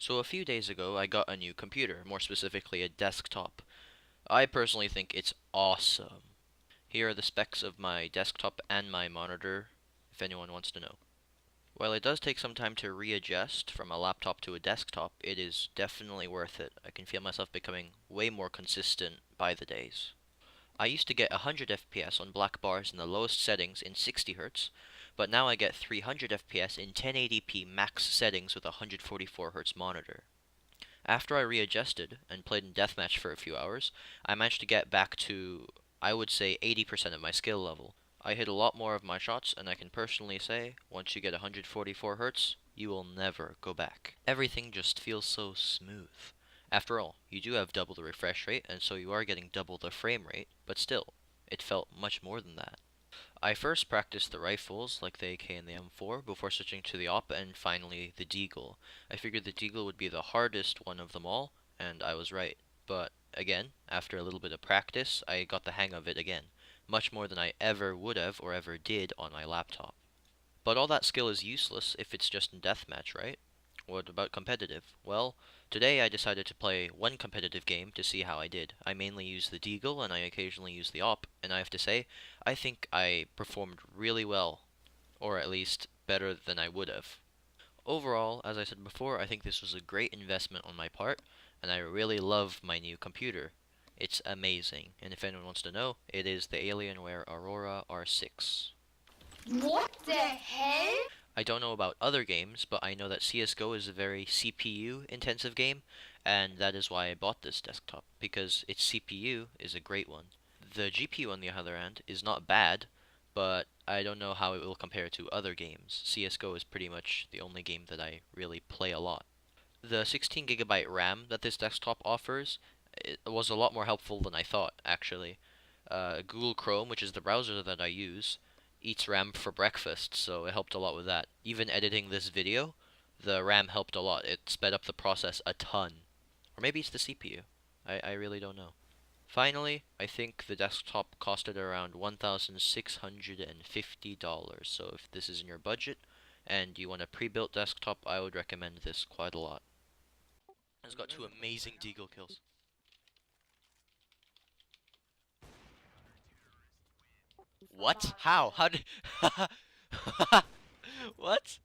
So a few days ago, I got a new computer, more specifically a desktop. I personally think it's awesome. Here are the specs of my desktop and my monitor, if anyone wants to know. While it does take some time to readjust from a laptop to a desktop, it is definitely worth it. I can feel myself becoming way more consistent by the days. I used to get 100 FPS on black bars in the lowest settings in 60 Hz, but now I get 300 FPS in 1080p max settings with a 144 Hz monitor. After I readjusted and played in deathmatch for a few hours, I managed to get back to, I would say, 80% of my skill level. I hit a lot more of my shots, and I can personally say, once you get 144 Hz, you will never go back. Everything just feels so smooth. After all, you do have double the refresh rate, and so you are getting double the frame rate, but still, it felt much more than that. I first practiced the rifles, like the AK and the M4, before switching to the AWP and finally the Deagle. I figured the Deagle would be the hardest one of them all, and I was right. But again, after a little bit of practice, I got the hang of it again, much more than I ever would have or ever did on my laptop. But all that skill is useless if it's just in deathmatch, right? What about competitive? Well, today I decided to play one competitive game to see how I did. I mainly use the Deagle and I occasionally use the AWP, and I have to say, I think I performed really well, or at least better than I would have. Overall, as I said before, I think this was a great investment on my part, and I really love my new computer. It's amazing, and if anyone wants to know, it is the Alienware Aurora R6. What the hell? I don't know about other games, but I know that CSGO is a very CPU intensive game, and that is why I bought this desktop, because its CPU is a great one. The GPU, on the other hand, is not bad, but I don't know how it will compare to other games. CSGO is pretty much the only game that I really play a lot. The 16 GB RAM that this desktop offers it was a lot more helpful than I thought, actually. Google Chrome, which is the browser that I use, eats RAM for breakfast, so it helped a lot with that. Even editing this video, the RAM helped a lot. It sped up the process a ton. Or maybe it's the CPU. I really don't know. Finally, I think the desktop costed around $1,650, so if this is in your budget and you want a pre-built desktop, I would recommend this quite a lot. It's got two amazing deagle kills. What? How? How did... What?